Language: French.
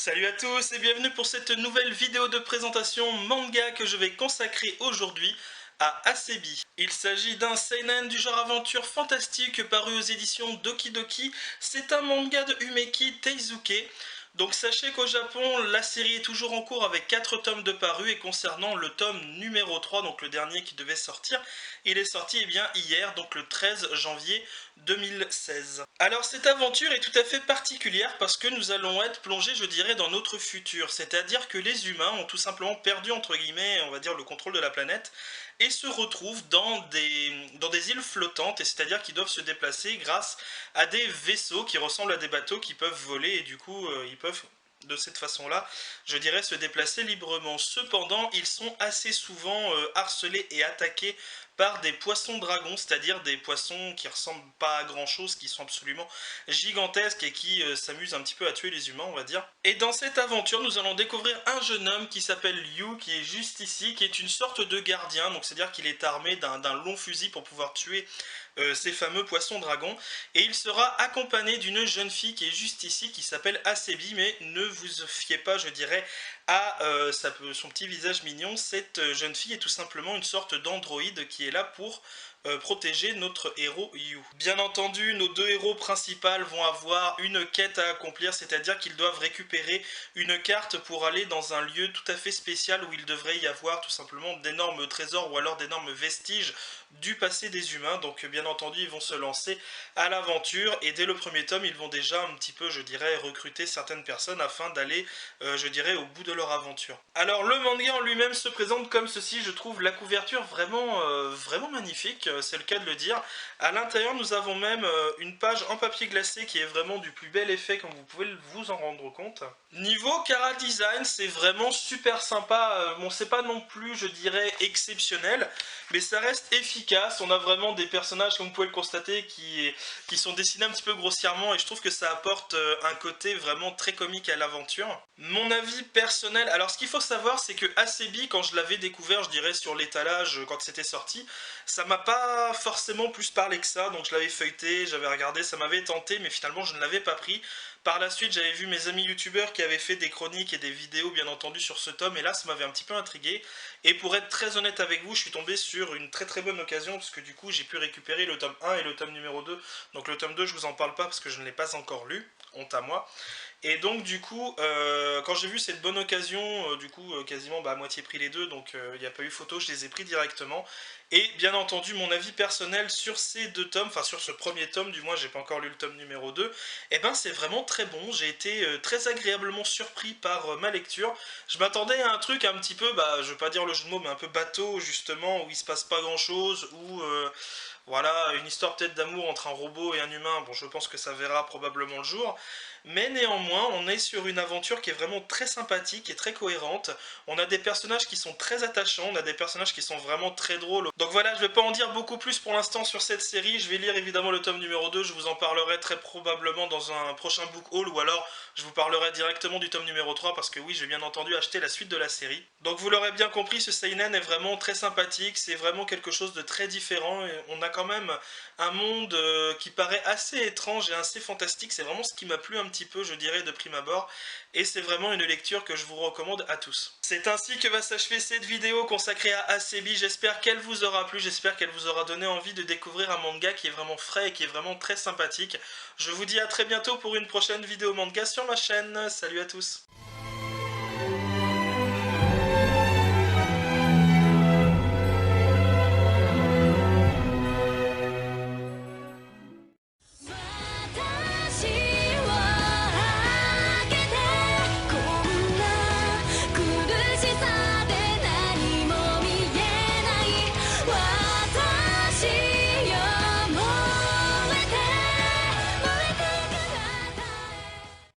Salut à tous et bienvenue pour cette nouvelle vidéo de présentation manga que je vais consacrer aujourd'hui à Asebi. Il s'agit d'un seinen du genre aventure fantastique paru aux éditions Doki Doki. C'est un manga de Umeki Teizuke. Donc sachez qu'au Japon, la série est toujours en cours avec 4 tomes de parus et concernant le tome numéro 3, donc le dernier qui devait sortir, il est sorti bien hier, donc le 13 janvier 2016. Alors cette aventure est tout à fait particulière parce que nous allons être plongés, je dirais, dans notre futur. C'est-à-dire que les humains ont tout simplement perdu, entre guillemets, on va dire, le contrôle de la planète et se retrouvent dans des îles flottantes, et c'est-à-dire qu'ils doivent se déplacer grâce à des vaisseaux qui ressemblent à des bateaux qui peuvent voler et du coup ils peuvent de cette façon-là, je dirais, se déplacer librement. Cependant, ils sont assez souvent harcelés et attaqués par des poissons dragons, c'est-à-dire des poissons qui ressemblent pas à grand chose, qui sont absolument gigantesques et qui s'amusent un petit peu à tuer les humains, on va dire. Et dans cette aventure, nous allons découvrir un jeune homme qui s'appelle Liu, qui est juste ici, qui est une sorte de gardien, donc c'est-à-dire qu'il est armé d'un long fusil pour pouvoir tuer ces fameux poissons dragons, et il sera accompagné d'une jeune fille qui est juste ici, qui s'appelle Asebi, mais ne vous fiez pas, je dirais, à son petit visage mignon. Cette jeune fille est tout simplement une sorte d'androïde qui est là pour protéger notre héros Yu. Bien entendu, nos deux héros principaux vont avoir une quête à accomplir, c'est-à-dire qu'ils doivent récupérer une carte pour aller dans un lieu tout à fait spécial où il devrait y avoir tout simplement d'énormes trésors ou alors d'énormes vestiges du passé des humains. Donc bien entendu, ils vont se lancer à l'aventure et dès le premier tome, ils vont déjà un petit peu, je dirais, recruter certaines personnes afin d'aller, je dirais, au bout de leur aventure. Alors le manga en lui-même se présente comme ceci, je trouve la couverture vraiment magnifique, c'est le cas de le dire. À l'intérieur, nous avons même une page en papier glacé qui est vraiment du plus bel effet, comme vous pouvez vous en rendre compte. Niveau chara design, c'est vraiment super sympa. Bon, c'est pas non plus, je dirais, exceptionnel, mais ça reste efficace. On a vraiment des personnages, comme vous pouvez le constater, qui sont dessinés un petit peu grossièrement, et je trouve que ça apporte un côté vraiment très comique à l'aventure. Mon avis personnel, alors ce qu'il faut savoir, c'est que Asebi, quand je l'avais découvert, je dirais, sur l'étalage, quand c'était sorti, ça m'a pas forcément plus parlé que ça, donc je l'avais feuilleté, j'avais regardé, ça m'avait tenté, mais finalement je ne l'avais pas pris. Par la suite, j'avais vu mes amis youtubeurs qui avaient fait des chroniques et des vidéos, bien entendu, sur ce tome, et là, ça m'avait un petit peu intrigué. Et pour être très honnête avec vous, je suis tombé sur une très bonne occasion, parce que du coup, j'ai pu récupérer le tome 1 et le tome numéro 2. Donc le tome 2, je vous en parle pas, parce que je ne l'ai pas encore lu, honte à moi. Et donc du coup, quand j'ai vu cette bonne occasion, du coup quasiment à moitié prix les deux, donc il n'y a pas eu photo, je les ai pris directement. Et bien entendu, mon avis personnel sur ces deux tomes, enfin sur ce premier tome, du moins j'ai pas encore lu le tome numéro 2, et ben c'est vraiment très bon, j'ai été très agréablement surpris par ma lecture. Je m'attendais à un truc un petit peu, je veux pas dire le jeu de mots, mais un peu bateau justement, où il se passe pas grand chose, où voilà, une histoire peut-être d'amour entre un robot et un humain, bon je pense que ça verra probablement le jour, mais néanmoins on est sur une aventure qui est vraiment très sympathique et très cohérente. On a des personnages qui sont très attachants, on a des personnages qui sont vraiment très drôles. Donc voilà, je vais pas en dire beaucoup plus pour l'instant sur cette série, je vais lire évidemment le tome numéro 2, je vous en parlerai très probablement dans un prochain book haul, ou alors je vous parlerai directement du tome numéro 3, parce que oui, j'ai bien entendu acheté la suite de la série. Donc vous l'aurez bien compris, ce seinen est vraiment très sympathique, c'est vraiment quelque chose de très différent, et on a quand même un monde qui paraît assez étrange et assez fantastique, c'est vraiment ce qui m'a plu un petit peu, je dirais, de prime abord, et c'est vraiment une lecture que je vous recommande à tous. C'est ainsi que va s'achever cette vidéo consacrée à Asebi, j'espère qu'elle vous aura plu, j'espère qu'elle vous aura donné envie de découvrir un manga qui est vraiment frais et qui est vraiment très sympathique. Je vous dis à très bientôt pour une prochaine vidéo manga sur ma chaîne, salut à tous.